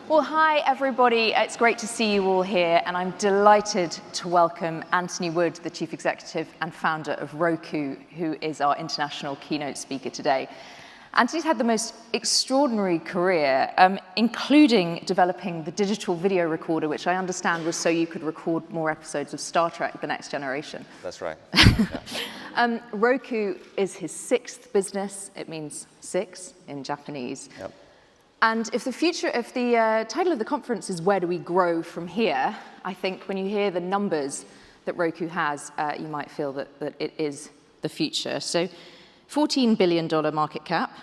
Well, hi, everybody. It's great to see you all here, and I'm delighted to welcome Anthony Wood, the Chief Executive and founder of Roku, who is our international keynote speaker today. Anthony's had the most extraordinary career, including developing the digital video recorder, which I understand was so you could record more episodes of Star Trek: The Next Generation. That's right. Yeah. Roku is his sixth business. It means six in Japanese. Yep. And if the title of the conference is Where Do We Grow From Here, I think when you hear the numbers that Roku has, you might feel that it is the future. So $14 billion market cap.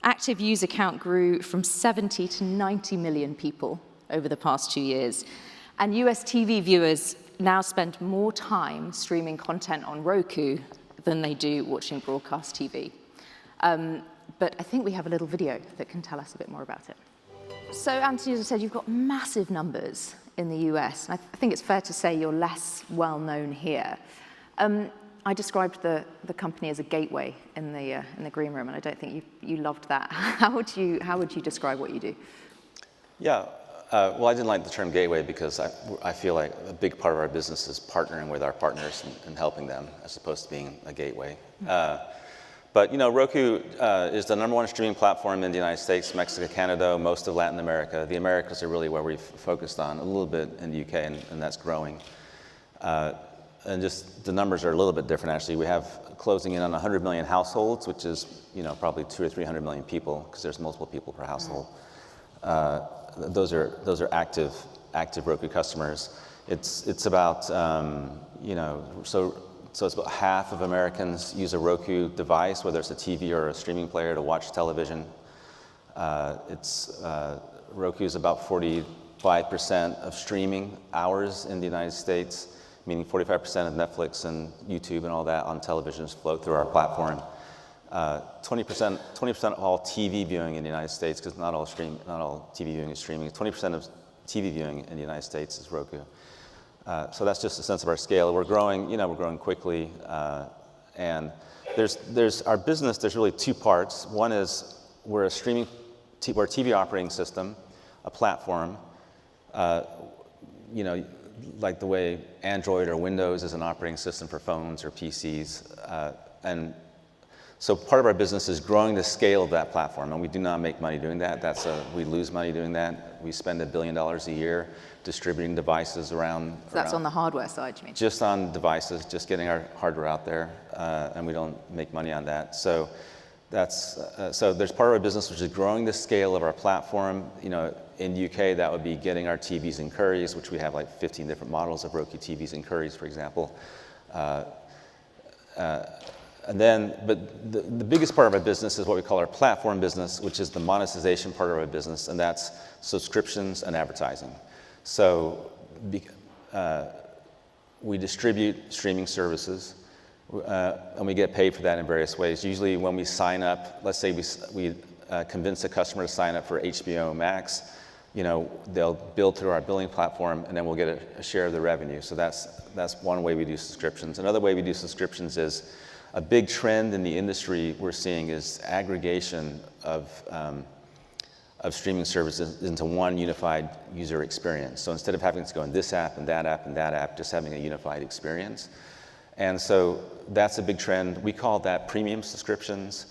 Active user count grew from 70 to 90 million people over the past 2 years. And US TV viewers now spend more time streaming content on Roku than they do watching broadcast TV. But I think we have a little video that can tell us a bit more about it. So, Anthony, as I said, you've got massive numbers in the US, and I think it's fair to say you're less well known here. I described the company as a gateway in the green room, and I don't think you loved that. How would you describe what you do? Yeah. Well, I didn't like the term gateway because I feel like a big part of our business is partnering with our partners and helping them, as opposed to being a gateway. But Roku is the #1 streaming platform in the United States, Mexico, Canada, most of Latin America. The Americas are really where we've focused on, a little bit in the UK, and that's growing. And just the numbers are a little bit different, actually. We have closing in on 100 million households, which is probably 200 or 300 million people, because there's multiple people per household. Those are active Roku customers. It's about So it's about half of Americans use a Roku device, whether it's a TV or a streaming player, to watch television. Roku is about 45% of streaming hours in the United States, meaning 45% of Netflix and YouTube and all that on televisions flow through our platform. 20% of all TV viewing in the United States, because not all TV viewing is streaming. 20% of TV viewing in the United States is Roku. So that's just a sense of our scale. We're growing, we're growing quickly, and there's our business. There's really two parts. One is we're a TV operating system, a platform, like the way Android or Windows is an operating system for phones or PCs, and so part of our business is growing the scale of that platform, and we do not make money doing that. We lose money doing that. We spend $1 billion a year distributing devices around. So that's on the hardware side, you mean? Just on devices, just getting our hardware out there, and we don't make money on that. So so there's part of our business which is growing the scale of our platform. In the UK, that would be getting our TVs in Currys, which we have like 15 different models of Roku TVs in Currys, for example. But the biggest part of our business is what we call our platform business, which is the monetization part of our business, and that's subscriptions and advertising. So we distribute streaming services, and we get paid for that in various ways. Usually when we sign up, let's say we convince a customer to sign up for HBO Max, they'll bill through our billing platform, and then we'll get a share of the revenue. So that's one way we do subscriptions. Another way we do subscriptions is a big trend in the industry we're seeing is aggregation of streaming services into one unified user experience. So instead of having to go in this app and that app and that app, just having a unified experience. And so that's a big trend. We call that premium subscriptions.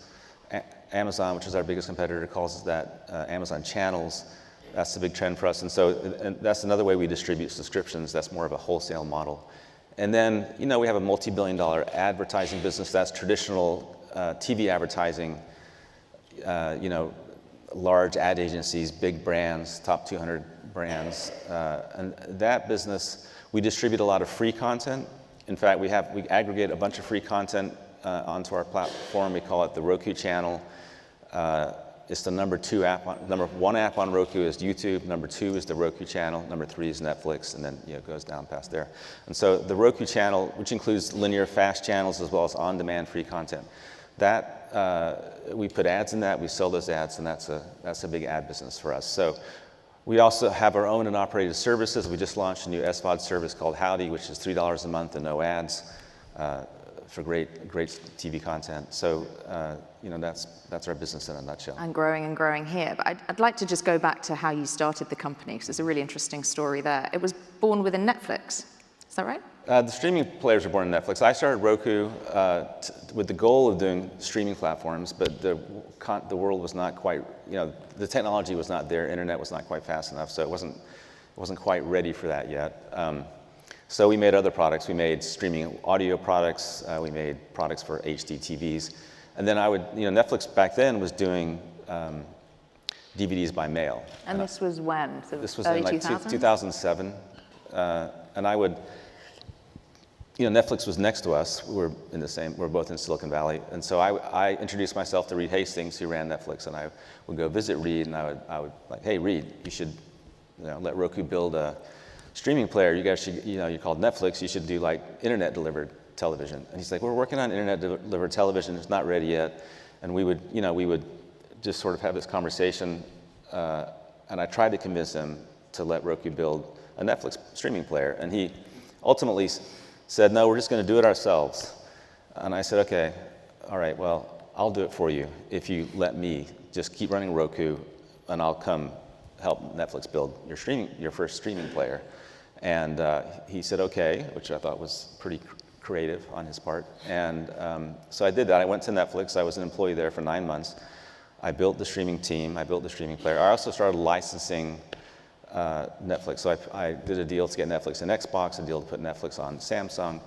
Amazon, which is our biggest competitor, calls that Amazon channels. That's a big trend for us. And that's another way we distribute subscriptions. That's more of a wholesale model. And then, we have a multi-billion-dollar advertising business. That's traditional TV advertising, large ad agencies, big brands, top 200 brands. And that business, we distribute a lot of free content. In fact, we aggregate a bunch of free content onto our platform. We call it the Roku channel. It's the number one app on Roku is YouTube. Number 2 is the Roku channel. Number 3 is Netflix, and then it goes down past there. And so the Roku channel, which includes linear fast channels as well as on-demand free content, that we put ads in that. We sell those ads, and that's a big ad business for us. So we also have our own and operated services. We just launched a new SVOD service called Howdy, which is $3 a month and no ads. for great TV content. So that's our business in a nutshell. And growing here. But I'd like to just go back to how you started the company, because it's a really interesting story there. It was born within Netflix. Is that right? The streaming players were born in Netflix. I started Roku with the goal of doing streaming platforms, but the world was not quite, the technology was not there, internet was not quite fast enough, so it wasn't quite ready for that yet. So we made other products. We made streaming audio products. We made products for HD TVs. And then Netflix back then was doing DVDs by mail. And this was when? So this was early in like 2007. And I would, Netflix was next to us. We're both in Silicon Valley. And so I introduced myself to Reed Hastings, who ran Netflix, and I would go visit Reed, and I would like, hey, Reed, you should let Roku build a streaming player. You guys should, you're called Netflix, you should do like internet delivered television. And he's like, we're working on internet delivered television, it's not ready yet. And we would just sort of have this conversation, and I tried to convince him to let Roku build a Netflix streaming player. And he ultimately said, no, we're just going to do it ourselves. And I said, okay, all right, well, I'll do it for you if you let me just keep running Roku, and I'll come help Netflix build your first streaming player. And he said, okay, which I thought was pretty creative on his part. And so I did that. I went to Netflix. I was an employee there for 9 months. I built the streaming team. I built the streaming player. I also started licensing Netflix. So I did a deal to get Netflix and Xbox, a deal to put Netflix on Samsung.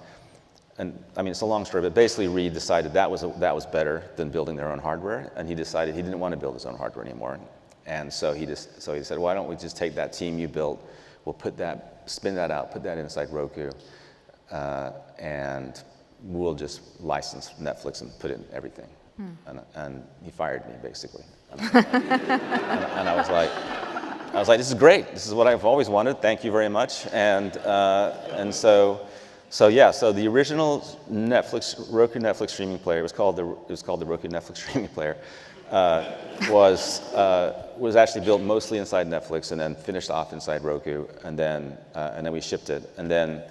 And I mean, it's a long story, but basically Reed decided that was better than building their own hardware. And he decided he didn't want to build his own hardware anymore. And so he said, why don't we just take that team you built, we'll spin that out, put that inside Roku, and we'll just license Netflix and put it in everything. And he fired me, basically. And I was like, this is great. This is what I've always wanted. Thank you very much. And so the original Roku Netflix streaming player, it was called the Roku Netflix streaming player, was actually built mostly inside Netflix and then finished off inside Roku, and then we shipped it, and then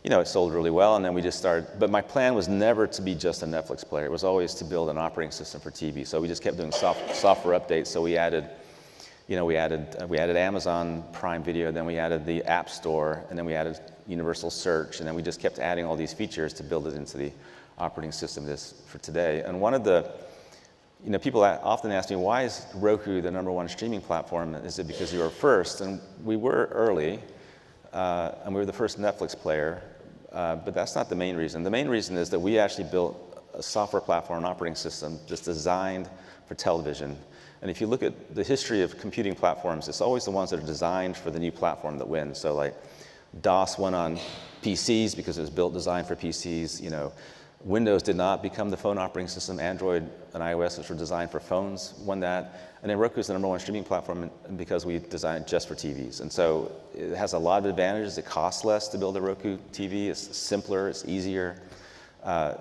it sold really well, and then we just started. But my plan was never to be just a Netflix player. It was always to build an operating system for TV. So we just kept doing software updates. So we added Amazon Prime Video, then we added the App Store, and then we added Universal Search, and then we just kept adding all these features to build it into the operating system for today. And one of the people often ask me, why is Roku the #1 streaming platform? Is it because you were first? And we were early, and we were the first Netflix player, but that's not the main reason. The main reason is that we actually built a software platform, an operating system that's designed for television. And if you look at the history of computing platforms, it's always the ones that are designed for the new platform that win. So like DOS went on PCs because it was designed for PCs. Windows did not become the phone operating system. Android and iOS, which were designed for phones, won that. And then Roku is the #1 streaming platform because we designed it just for TVs. And so it has a lot of advantages. It costs less to build a Roku TV. It's simpler. It's easier.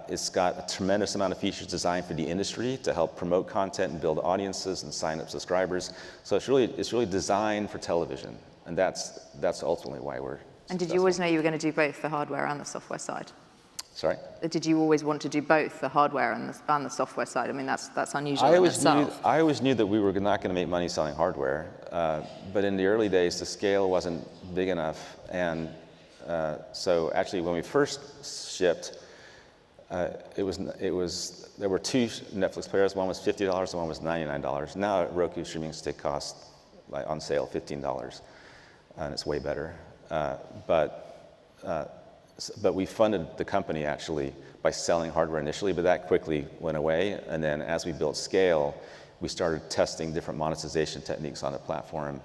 It's got a tremendous amount of features designed for the industry to help promote content and build audiences and sign up subscribers. So it's really designed for television. And that's ultimately why we're And did you always know you were going to do both the hardware and the software side? Sorry? Did you always want to do both the hardware and the software side? I mean, that's unusual in itself. I always knew that we were not going to make money selling hardware, but in the early days, the scale wasn't big enough, and so actually, when we first shipped, there were two Netflix players. One was $50, and one was $99. Now, Roku streaming stick costs, like on sale, $15, and it's way better. But we funded the company actually by selling hardware initially, but that quickly went away. And then as we built scale, we started testing different monetization techniques on the platform.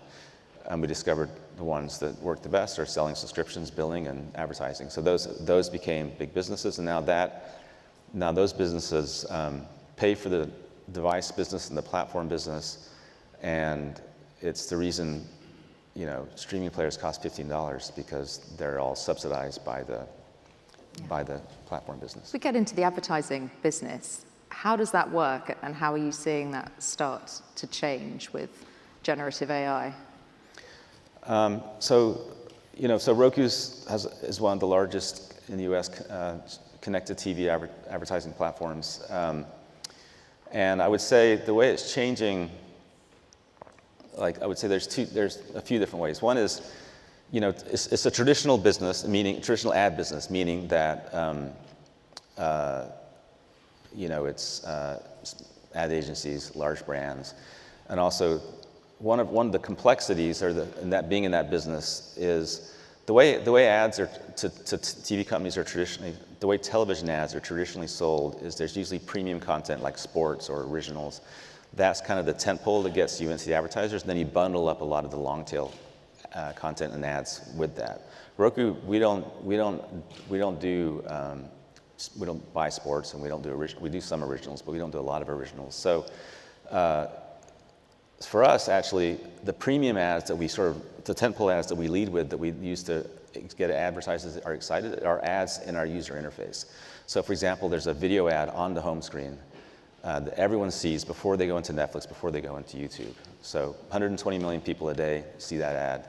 And we discovered the ones that worked the best are selling subscriptions, billing, and advertising. So those became big businesses. And now those businesses pay for the device business and the platform business. And it's the reason streaming players cost $15 because they're all subsidized by the platform business. If we get into the advertising business, how does that work, and how are you seeing that start to change with generative AI? So Roku is one of the largest in the U.S. connected TV advertising platforms. And I would say the way it's changing, like I would say there's a few different ways. One is, it's a traditional business, traditional ad business, meaning that, it's ad agencies, large brands, and also one of the complexities, in that business, is the way ads are to TV companies are traditionally, the way television ads are traditionally sold is there's usually premium content like sports or originals. That's kind of the tentpole that gets you into the advertisers, and then you bundle up a lot of the long tail content and ads with that. Roku, we don't buy sports, and we do some originals, but we don't do a lot of originals. So for us, actually, the premium ads that the tentpole ads that we lead with, that we use to get advertisers that are excited, are ads in our user interface. So for example, there's a video ad on the home screen that everyone sees before they go into Netflix, before they go into YouTube. So 120 million people a day see that ad.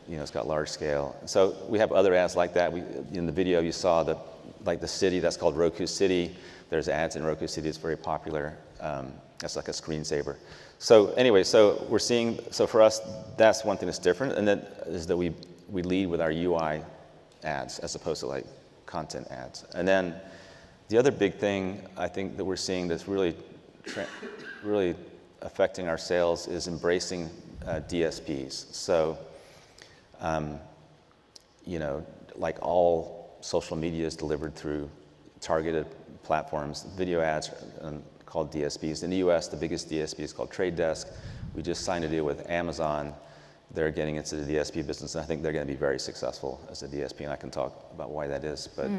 It's got large scale. So we have other ads like that. In the video you saw the city, that's called Roku City. There's ads in Roku City, it's very popular. That's like a screensaver. So anyway, so for us, that's one thing that's different, and then is that we lead with our UI ads as opposed to like content ads. And then the other big thing I think that we're seeing that's really affecting our sales is embracing DSPs. So, like all social media is delivered through targeted platforms. Video ads called DSPs. In the US, the biggest DSP is called Trade Desk. We just signed a deal with Amazon. They're getting into the DSP business, and I think they're going to be very successful as a DSP, and I can talk about why that is. But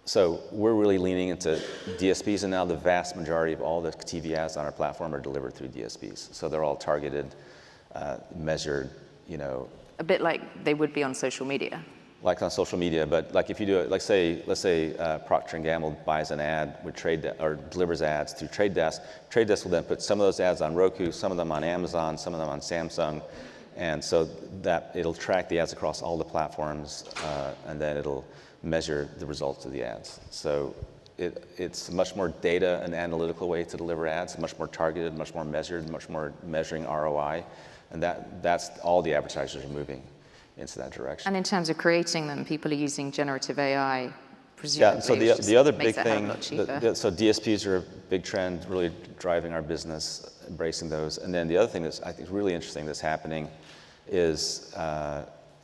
so we're really leaning into DSPs, and now the vast majority of all the TV ads on our platform are delivered through DSPs. So they're all targeted, measured, A bit like they would be on social media. Like on social media, but like if you do it, let's say Procter & Gamble buys an ad with or delivers ads through Trade Desk. Trade Desk will then put some of those ads on Roku, some of them on Amazon, some of them on Samsung, and so that it'll track the ads across all the platforms, and then it'll measure the results of the ads. So it's a much more data and analytical way to deliver ads, much more targeted, much more measured, much more measuring ROI, and that's all the advertisers are moving into that direction. And in terms of creating them, people are using generative AI, presumably. Yeah, so the other big thing, so DSPs are a big trend, really driving our business, embracing those. And then the other thing that's I think really interesting that's happening is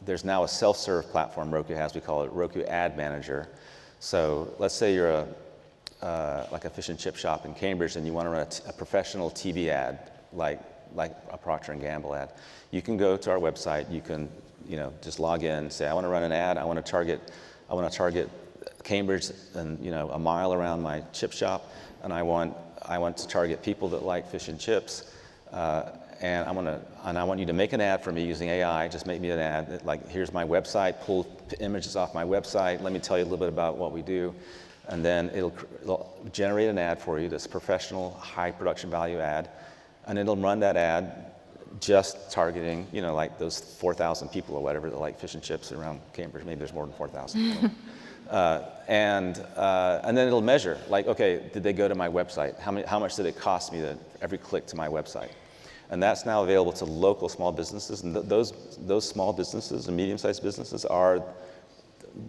there's now a self-serve platform Roku has. We call it Roku Ad Manager. So let's say you're like a fish and chip shop in Cambridge, and you want to run a professional TV ad, like a Procter & Gamble ad. You can go to our website. You can just log in, say, I want to run an ad. I want to target Cambridge and a mile around my chip shop, and I want to target people that like fish and chips, and I want you to make an ad for me using AI. Just make me an ad. Like, here's my website. Pull images off my website. Let me tell you a little bit about what we do, and then it'll generate an ad for you. That's professional, high production value ad, and it'll run that ad just targeting, like those 4,000 people or whatever that like fish and chips around Cambridge. Maybe there's more than 4,000. And then it'll measure, like, okay, did they go to my website? How much did it cost me every click to my website? And that's now available to local small businesses. And those small businesses and medium-sized businesses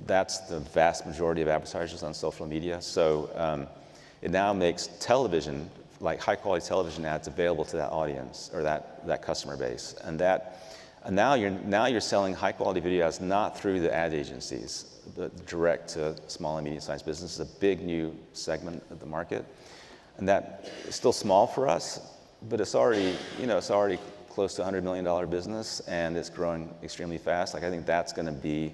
that's the vast majority of advertisers on social media. So it now makes television, like high-quality television ads, available to that audience or that customer base, and now you're selling high-quality video ads not through the ad agencies, but direct to small and medium-sized businesses. A big new segment of the market, and that is still small for us, but it's already close to $100 million business, and it's growing extremely fast. Like I think that's going to be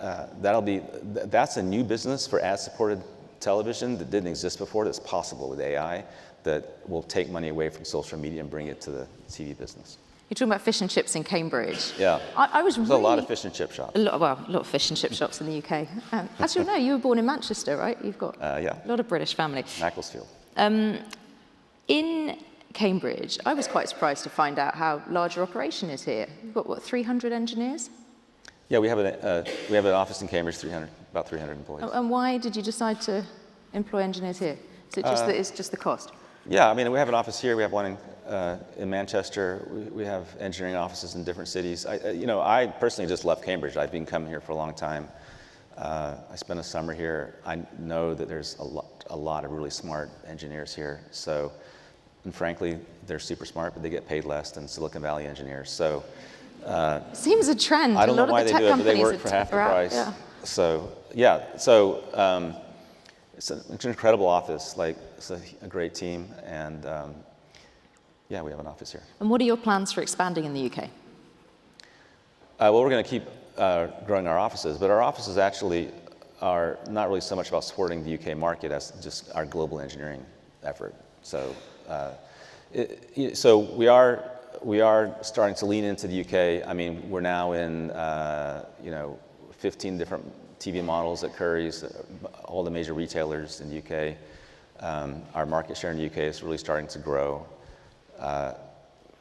that's a new business for ad-supported television that didn't exist before, that's possible with AI, that will take money away from social media and bring it to the TV business. You're talking about fish and chips in Cambridge. Yeah. There's a lot of fish and chip shops. A lot of fish and chip shops in the UK. Actually, no, you were born in Manchester, right? You've got a lot of British family. Macclesfield. In Cambridge, I was quite surprised to find out how large your operation is here. You've got, 300 engineers? Yeah, we have an office in Cambridge, about 300 employees. And why did you decide to employ engineers here? Is it just that it's just the cost? Yeah, I mean, we have an office here. We have one in Manchester. We have engineering offices in different cities. I personally just love Cambridge. I've been coming here for a long time. I spent a summer here. I know that there's a lot of really smart engineers here. So, and frankly, they're super smart, but they get paid less than Silicon Valley engineers. So, seems a trend. I don't know a lot why of the they tech do it, but they companies work for half the price. Yeah. So, yeah. So, it's an incredible office. Like, it's a great team, and yeah, we have an office here. And what are your plans for expanding in the UK? Well, we're going to keep growing our offices, but our offices actually are not really so much about supporting the UK market as just our global engineering effort. So, so we are starting to lean into the UK. I mean, we're now in 15 different TV models at Curry's, all the major retailers in the UK. Our market share in the UK is really starting to grow.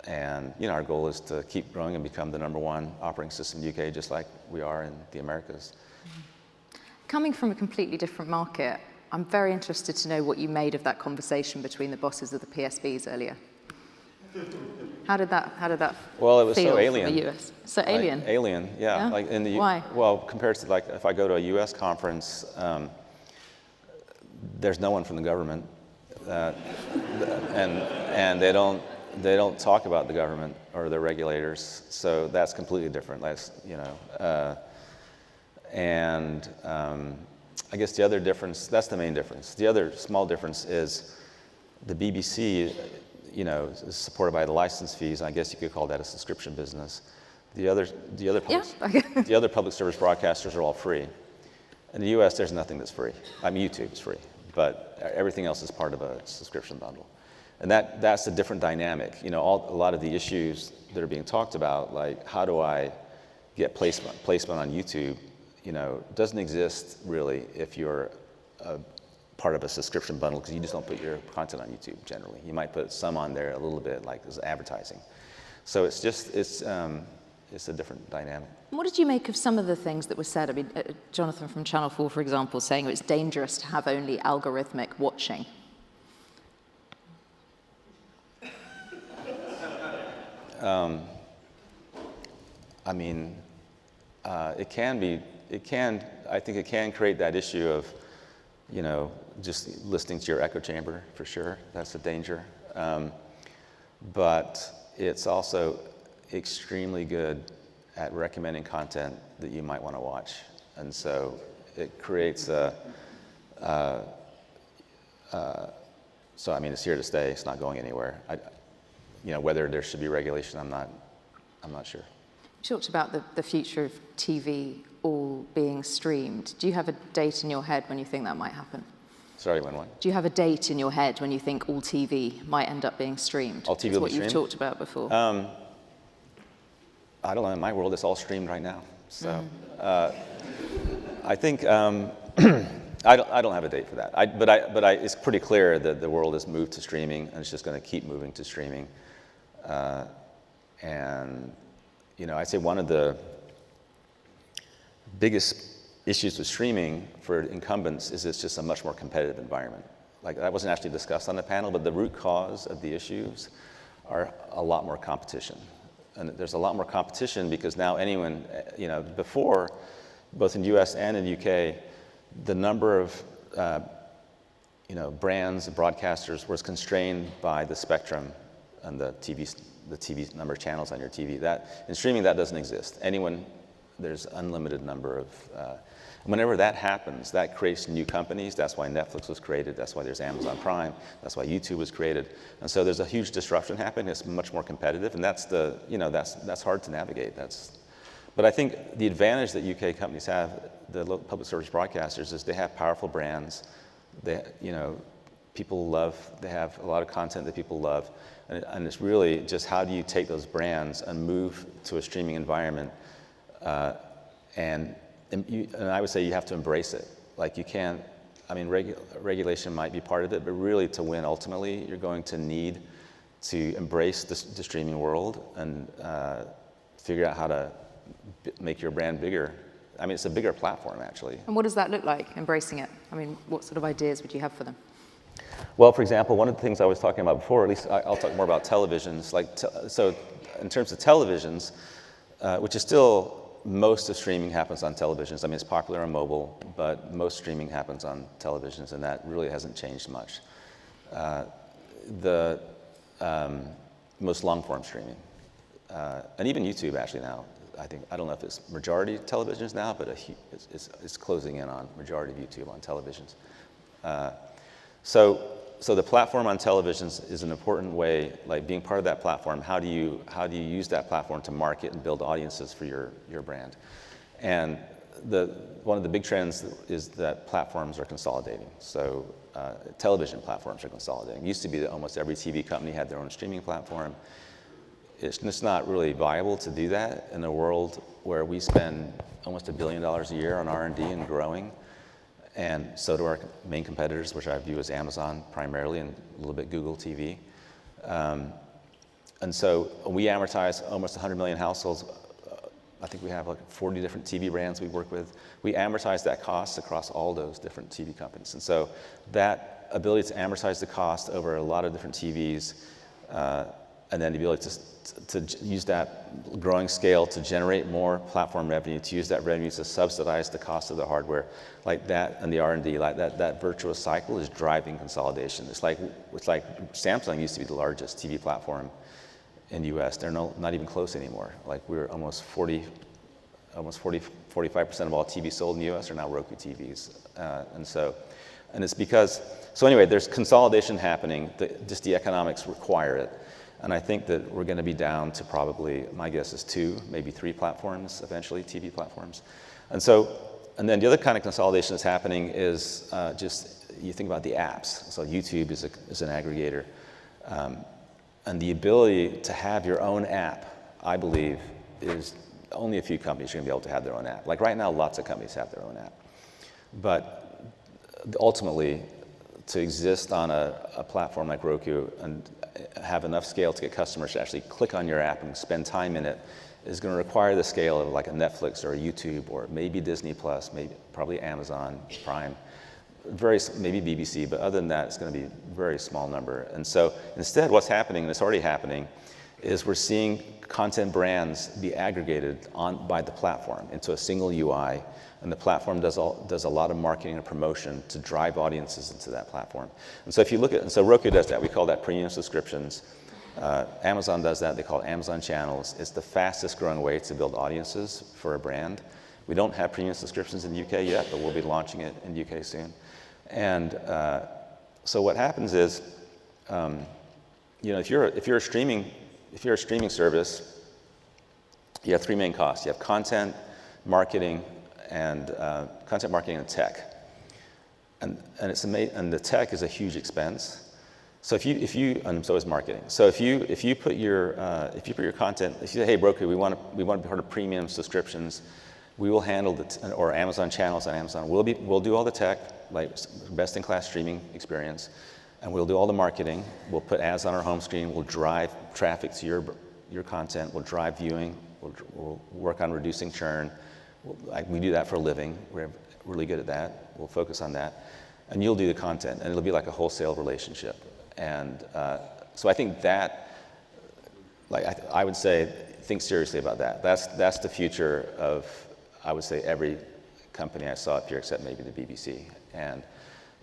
And our goal is to keep growing and become the #1 operating system in the UK, just like we are in the Americas. Coming from a completely different market, I'm very interested to know what you made of that conversation between the bosses of the PSBs earlier. How did that Well, it was feel so alien. from the US? So alien? Like, alien, yeah. Like in the Why? Well, compared to like if I go to a US conference, there's no one from the government, and they don't talk about the government or their regulators. So that's completely different. And I guess the other difference, that's the main difference. The other small difference is the BBC, is supported by the license fees. I guess you could call that a subscription business. The other public service broadcasters are all free. In the US, there's nothing that's free. I mean, YouTube's free, but everything else is part of a subscription bundle. And that's a different dynamic. A lot of the issues that are being talked about, like how do I get placement on YouTube, doesn't exist really if you're a part of a subscription bundle, because you just don't put your content on YouTube generally. You might put some on there a little bit, like as advertising. So it's a different dynamic. What did you make of some of the things that were said? I mean, Jonathan from Channel 4, for example, saying it's dangerous to have only algorithmic watching. I mean, I think it can create that issue of, just listening to your echo chamber, for sure. That's a danger. But it's also extremely good at recommending content that you might want to watch. And so it creates so I mean, it's here to stay. It's not going anywhere. Whether there should be regulation, I'm not sure. You talked about the future of TV all being streamed. Do you have a date in your head when you think that might happen? Sorry, when what? Do you have a date in your head when you think all TV might end up being streamed? All TV will be That's what you've streamed? talked about before. I don't know. In my world, it's all streamed right now. So I think I don't have a date for that. But it's pretty clear that the world has moved to streaming, and it's just going to keep moving to streaming. And I'd say one of the biggest issues with streaming for incumbents is it's just a much more competitive environment. Like, that wasn't actually discussed on the panel, but the root cause of the issues are a lot more competition. And there's a lot more competition because now anyone, before, both in the US and in the UK, the number of brands and broadcasters was constrained by the spectrum and the TV number of channels on your TV. That in streaming, that doesn't exist. There's unlimited number of. Whenever that happens, that creates new companies. That's why Netflix was created. That's why there's Amazon Prime. That's why YouTube was created. And so there's a huge disruption happening. It's much more competitive, and that's hard to navigate. But I think the advantage that UK companies have, the local public service broadcasters, is they have powerful brands. People love. They have a lot of content that people love, and it's really just how do you take those brands and move to a streaming environment, and I would say you have to embrace it. Like, you can't. I mean, regulation might be part of it, but really to win ultimately, you're going to need to embrace the streaming world and figure out how to make your brand bigger. I mean, it's a bigger platform, actually. And what does that look like, embracing it? I mean, what sort of ideas would you have for them? Well, for example, one of the things I was talking about before, at least I'll talk more about televisions. So in terms of televisions, which is still, most of streaming happens on televisions. I mean, it's popular on mobile, but most streaming happens on televisions, and that really hasn't changed much. The most long-form streaming, and even YouTube actually now, I don't know if it's majority televisions now, but it's closing in on majority of YouTube on televisions. So the platform on televisions is an important way, like being part of that platform. How do you use that platform to market and build audiences for your brand? And one of the big trends is that platforms are consolidating. So television platforms are consolidating. It used to be that almost every TV company had their own streaming platform. It's not really viable to do that in a world where we spend almost $1 billion a year on R&D and growing. And so do our main competitors, which I view as Amazon primarily and a little bit Google TV. And so we amortize almost 100 million households. I think we have like 40 different TV brands we work with. We amortize that cost across all those different TV companies. And so that ability to amortize the cost over a lot of different TVs, and then the ability to use that growing scale to generate more platform revenue, to use that revenue to subsidize the cost of the hardware, like that, and the R&D, like that virtuous cycle is driving consolidation. It's like Samsung used to be the largest TV platform in the US. They're not even close anymore. Like we're almost 45% of all TVs sold in the US are now Roku TVs. And it's because, so anyway, there's consolidation happening, just the economics require it. And I think that we're going to be down to probably, my guess is 2, maybe 3 platforms eventually, TV platforms. And then the other kind of consolidation that's happening is just, you think about the apps. So YouTube is an aggregator. And the ability to have your own app, I believe, is only a few companies are going to be able to have their own app. Like right now, lots of companies have their own app. But ultimately, to exist on a platform like Roku and have enough scale to get customers to actually click on your app and spend time in it is going to require the scale of like a Netflix or a YouTube or maybe Disney Plus, probably Amazon Prime, maybe BBC, but other than that, it's going to be a very small number. And so instead, what's happening, and it's already happening, is we're seeing content brands be aggregated by the platform into a single UI, and the platform does a lot of marketing and promotion to drive audiences into that platform. And so if you look at, and so Roku does that, we call that premium subscriptions. Amazon does that, they call it Amazon channels. It's the fastest growing way to build audiences for a brand. We don't have premium subscriptions in the UK yet, but we'll be launching it in the UK soon. And so what happens is, if you're a streaming service, you have 3 main costs. You have content, marketing, and tech. And the tech is a huge expense. So and so is marketing. So if you put your content, if you say, hey Roku, we want to be part of premium subscriptions, we will handle or Amazon channels on Amazon. We'll do all the tech, like best-in-class streaming experience, and we'll do all the marketing. We'll put ads on our home screen. We'll drive traffic to your content. We'll drive viewing. We'll work on reducing churn. We do that for a living. We're really good at that. We'll focus on that, and you'll do the content, and it'll be like a wholesale relationship. And so I think that, I would say, think seriously about that. That's the future of, I would say, every company I saw up here except maybe the BBC. And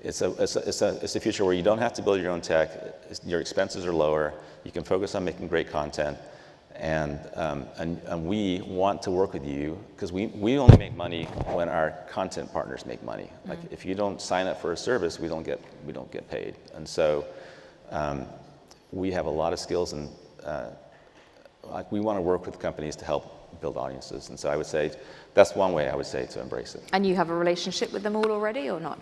it's a future where you don't have to build your own tech. Your expenses are lower. You can focus on making great content. And we want to work with you because we only make money when our content partners make money. Like if you don't sign up for a service, we don't get paid. And so we have a lot of skills, and we want to work with companies to help build audiences. And so I would say that's one way I would say to embrace it. And you have a relationship with them all already, or not?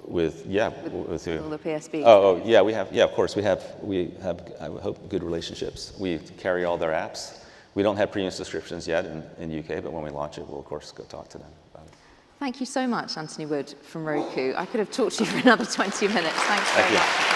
With who? All the PSBs. Oh yeah, of course we have I hope good relationships. We carry all their apps. We don't have premium subscriptions yet in the UK, but when we launch it, we'll of course go talk to them about it. Thank you so much, Anthony Wood from Roku. I could have talked to you for another 20 minutes. Thanks very much.